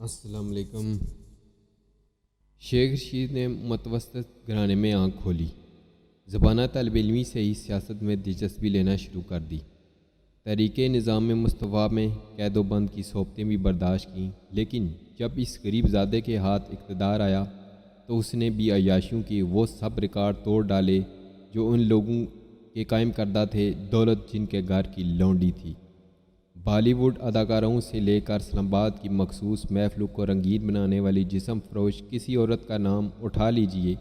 السلام علیکم۔ شیخ رشید نے متوسط گھرانے میں آنکھ کھولی، زبانہ طالب علمی سے ہی سیاست میں دلچسپی لینا شروع کر دی۔ تحریک نظام مصطفیٰ میں قید و بند کی صحبتیں بھی برداشت کیں، لیکن جب اس غریب زادے کے ہاتھ اقتدار آیا تو اس نے بھی عیاشیوں کی وہ سب ریکارڈ توڑ ڈالے جو ان لوگوں کے قائم کردہ تھے، دولت جن کے گھر کی لونڈی تھی۔ بالی ووڈ اداکاروں سے لے کر اسلام آباد کی مخصوص محفلوں کو رنگین بنانے والی جسم فروش کسی عورت کا نام اٹھا لیجئے،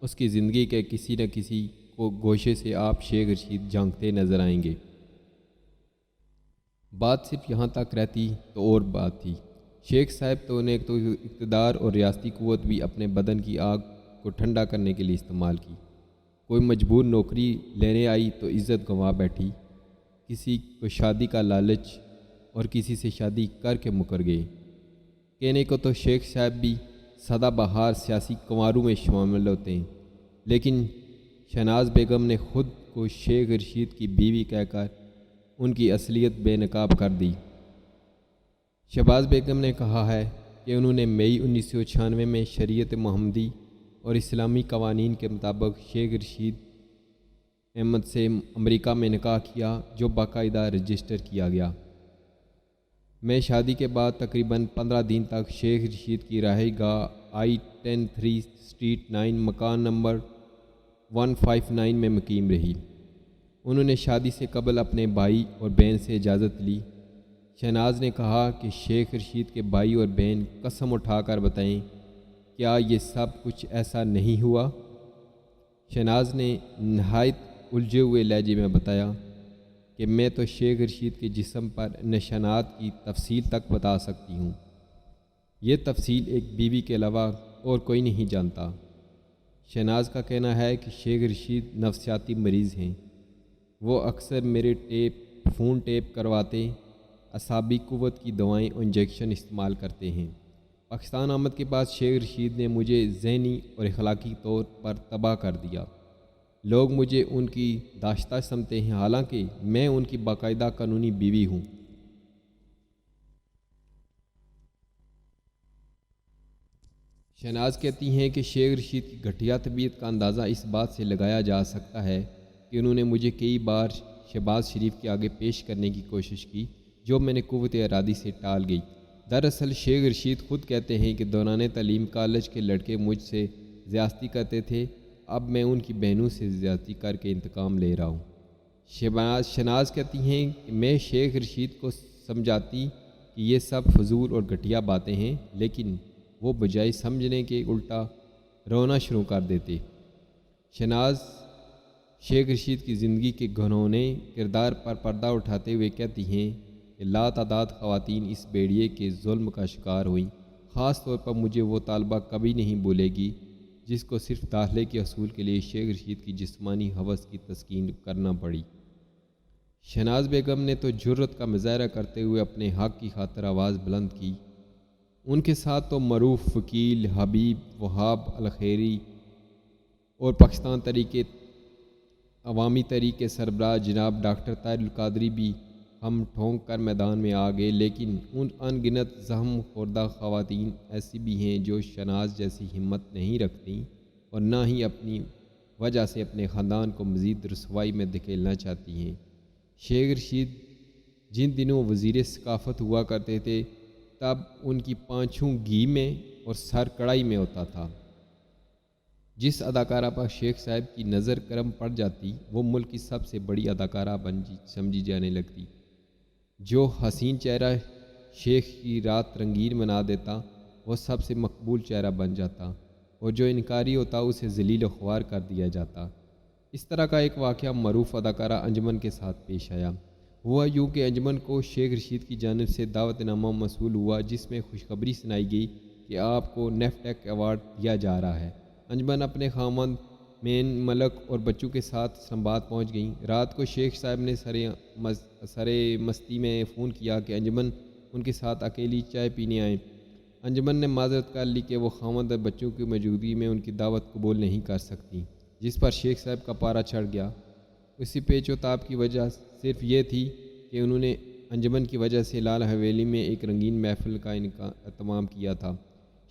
اس کی زندگی کے کسی نہ کسی کو گوشے سے آپ شیخ رشید جھانکتے نظر آئیں گے۔ بات صرف یہاں تک رہتی تو اور بات تھی۔ شیخ صاحب تو نے تو اقتدار اور ریاستی قوت بھی اپنے بدن کی آگ کو ٹھنڈا کرنے کے لیے استعمال کی۔ کوئی مجبور نوکری لینے آئی تو عزت گنوا بیٹھی، کسی کو شادی کا لالچ اور کسی سے شادی کر کے مکر گئے۔ کہنے کو تو شیخ صاحب بھی سدا بہار سیاسی کنواروں میں شامل ہوتے ہیں، لیکن شہناز بیگم نے خود کو شیخ رشید کی بیوی کہہ کر ان کی اصلیت بے نقاب کر دی۔ شہباز بیگم نے کہا ہے کہ انہوں نے مئی 1996 میں شریعت محمدی اور اسلامی قوانین کے مطابق شیخ رشید احمد سے امریکہ میں نکاح کیا، جو باقاعدہ رجسٹر کیا گیا۔ میں شادی کے بعد تقریباً 15 دن تک شیخ رشید کی رہائش گاہ I-10 اسٹریٹ 9 مکان نمبر 159 میں مقیم رہی۔ انہوں نے شادی سے قبل اپنے بھائی اور بہن سے اجازت لی۔ شہناز نے کہا کہ شیخ رشید کے بھائی اور بہن قسم اٹھا کر بتائیں، کیا یہ سب کچھ ایسا نہیں ہوا؟ شہناز نے نہایت الجھے ہوئے لہجے میں بتایا کہ میں تو شیخ رشید کے جسم پر نشانات کی تفصیل تک بتا سکتی ہوں۔ یہ تفصیل ایک بیوی کے علاوہ اور کوئی نہیں جانتا۔ شہناز کا کہنا ہے کہ شیخ رشید نفسیاتی مریض ہیں۔ وہ اکثر میرے فون ٹیپ کرواتے، اعصابی قوت کی دوائیں اور انجیکشن استعمال کرتے ہیں۔ پاکستان آمد کے بعد شیخ رشید نے مجھے ذہنی اور اخلاقی طور پر تباہ کر دیا۔ لوگ مجھے ان کی داشتہ سمجھتے ہیں، حالانکہ میں ان کی باقاعدہ قانونی بیوی ہوں۔ شہناز کہتی ہیں کہ شیخ رشید کی گھٹیا طبیعت کا اندازہ اس بات سے لگایا جا سکتا ہے کہ انہوں نے مجھے کئی بار شہباز شریف کے آگے پیش کرنے کی کوشش کی، جو میں نے قوت ارادی سے ٹال گئی۔ دراصل شیخ رشید خود کہتے ہیں کہ دوران تعلیم کالج کے لڑکے مجھ سے زیادتی کرتے تھے، اب میں ان کی بہنوں سے زیادتی کر کے انتقام لے رہا ہوں۔ شہناز کہتی ہیں کہ میں شیخ رشید کو سمجھاتی کہ یہ سب فضول اور گھٹیا باتیں ہیں، لیکن وہ بجائے سمجھنے کے الٹا رونا شروع کر دیتے۔ شہناز شیخ رشید کی زندگی کے گھنونے کردار پر پردہ اٹھاتے ہوئے کہتی ہیں کہ لا تعداد خواتین اس بیڑیے کے ظلم کا شکار ہوئیں۔ خاص طور پر مجھے وہ طالبہ کبھی نہیں بھولے گی جس کو صرف داخلے کے حصول کے لیے شیخ رشید کی جسمانی ہوس کی تسکین کرنا پڑی۔ شہناز بیگم نے تو جرأت کا مظاہرہ کرتے ہوئے اپنے حق کی خاطر آواز بلند کی۔ ان کے ساتھ تو معروف وکیل حبیب وہاب الخیری اور پاکستان عوامی تحریک کے سربراہ جناب ڈاکٹر طاہر القادری بھی ہم ٹھونک کر میدان میں آ گئے، لیکن ان ان گنت زخم خوردہ خواتین ایسی بھی ہیں جو شہناز جیسی ہمت نہیں رکھتیں اور نہ ہی اپنی وجہ سے اپنے خاندان کو مزید رسوائی میں دھکیلنا چاہتی ہیں۔ شیخ رشید جن دنوں وزیر ثقافت ہوا کرتے تھے، تب ان کی پانچوں گھی میں اور سر کڑائی میں ہوتا تھا۔ جس اداکارہ پر شیخ صاحب کی نظر کرم پڑ جاتی، وہ ملک کی سب سے بڑی اداکارہ سمجھی جانے لگتی۔ جو حسین چہرہ شیخ کی رات رنگین بنا دیتا، وہ سب سے مقبول چہرہ بن جاتا، اور جو انکاری ہوتا اسے ذلیل و خوار کر دیا جاتا۔ اس طرح کا ایک واقعہ معروف اداکارہ انجمن کے ساتھ پیش آیا۔ ہوا یوں کہ انجمن کو شیخ رشید کی جانب سے دعوت نامہ موصول ہوا، جس میں خوشخبری سنائی گئی کہ آپ کو نیفٹیک ایوارڈ دیا جا رہا ہے۔ انجمن اپنے خاوند مین ملک اور بچوں کے ساتھ اسلام آباد پہنچ گئیں۔ رات کو شیخ صاحب نے سرے مستی میں فون کیا کہ انجمن ان کے ساتھ اکیلی چائے پینے آئیں۔ انجمن نے معذرت کر لی کہ وہ خاوند اور بچوں کی موجودگی میں ان کی دعوت قبول نہیں کر سکتی، جس پر شیخ صاحب کا پارا چڑھ گیا۔ اسی پیچ و تاب کی وجہ صرف یہ تھی کہ انہوں نے انجمن کی وجہ سے لال حویلی میں ایک رنگین محفل کا اہتمام کیا تھا۔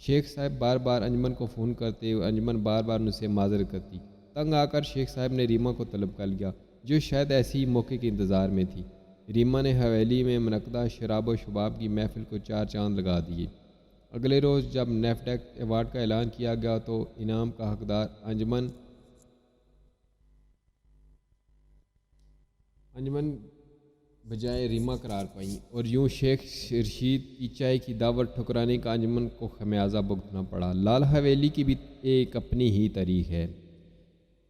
شیخ صاحب بار بار انجمن کو فون کرتے ہوئے انجمن بار بار ان سے معذرت کرتی۔ تنگ آ کر شیخ صاحب نے ریما کو طلب کر لیا، جو شاید ایسے ہی موقع کے انتظار میں تھی۔ ریما نے حویلی میں منعقدہ شراب و شباب کی محفل کو 4 چاند لگا دیے۔ اگلے روز جب نیفڈیک ایوارڈ کا اعلان کیا گیا تو انعام کا حقدار انجمن بجائے ریما قرار پائیں، اور یوں شیخ رشید کی چائے کی دعوت ٹھکرانے کا انجمن کو خمیازہ بھگتنا پڑا۔ لال حویلی کی بھی ایک اپنی ہی تاریخ ہے۔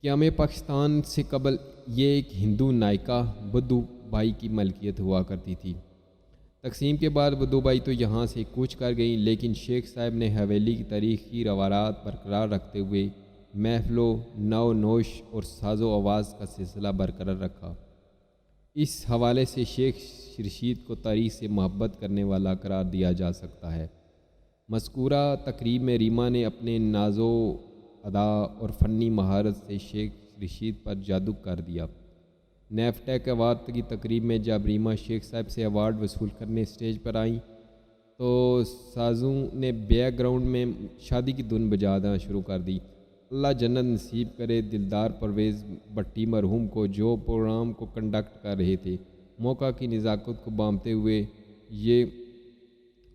قیام پاکستان سے قبل یہ ایک ہندو نائکا بدو بائی کی ملکیت ہوا کرتی تھی۔ تقسیم کے بعد بدو بائی تو یہاں سے کوچ کر گئیں، لیکن شیخ صاحب نے حویلی کی تاریخی روایات برقرار رکھتے ہوئے محفلوں، نو نوش اور ساز و آواز کا سلسلہ برقرار رکھا۔ اس حوالے سے شیخ رشید کو تاریخ سے محبت کرنے والا قرار دیا جا سکتا ہے۔ مذکورہ تقریب میں ریما نے اپنے ناز و ادا اور فنی مہارت سے شیخ رشید پر جادو کر دیا۔ نیفڈیک ایوارڈ کی تقریب میں جب ریما شیخ صاحب سے ایوارڈ وصول کرنے اسٹیج پر آئیں تو سازوں نے بیک گراؤنڈ میں شادی کی دھن بجانا شروع کر دی۔ اللہ جنت نصیب کرے دلدار پرویز بٹی مرحوم کو، جو پروگرام کو کنڈکٹ کر رہے تھے۔ موقع کی نزاکت کو بامتے ہوئے یہ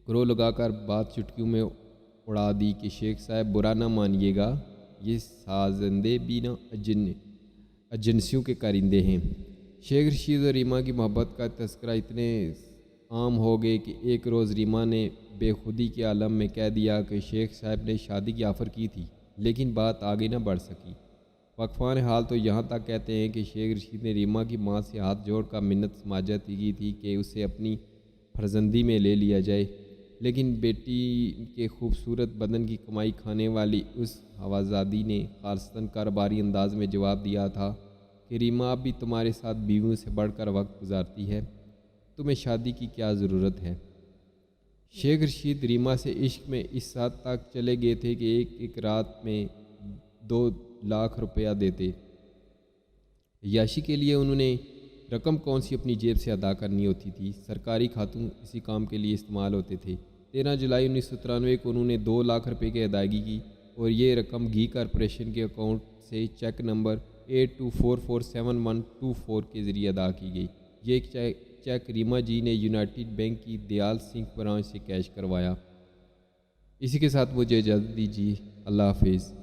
کرو لگا کر بات چٹکیوں میں اڑا دی کہ شیخ صاحب برا نہ مانیے گا، یہ سازندے بھی نہ ایجنسیوں کے کارندے ہیں۔ شیخ رشید اور ریما کی محبت کا تذکرہ اتنے عام ہو گئے کہ ایک روز ریما نے بے خودی کے عالم میں کہہ دیا کہ شیخ صاحب نے شادی کی آفر کی تھی، لیکن بات آگے نہ بڑھ سکی۔ واقفان حال تو یہاں تک کہتے ہیں کہ شیخ رشید نے ریما کی ماں سے ہاتھ جوڑ کر منت سماجت کی تھی کہ اسے اپنی فرزندی میں لے لیا جائے، لیکن بیٹی کے خوبصورت بدن کی کمائی کھانے والی اس ہوازادی نے خالصتاً کاروباری انداز میں جواب دیا تھا کہ ریما اب بھی تمہارے ساتھ بیویوں سے بڑھ کر وقت گزارتی ہے، تمہیں شادی کی کیا ضرورت ہے۔ شیخ رشید ریما سے عشق میں اس حد تک چلے گئے تھے کہ ایک رات میں 2 لاکھ روپیہ دیتے۔ عیاشی کے لیے انہوں نے رقم کون سی اپنی جیب سے ادا کرنی ہوتی تھی، سرکاری کھاتوں اسی کام کے لیے استعمال ہوتے تھے۔ 13 جولائی 1993 کو انہوں نے 2 لاکھ روپے کی ادائیگی کی اور یہ رقم گھی کارپوریشن کے اکاؤنٹ سے چیک نمبر 82447124 کے ذریعے ادا کی گئی۔ یہ چیک ریما جی نے یونائٹڈ بینک کی دیال سنگھ برانچ سے کیش کروایا۔ اسی کے ساتھ مجھے اجازت دیجیے، اللہ حافظ۔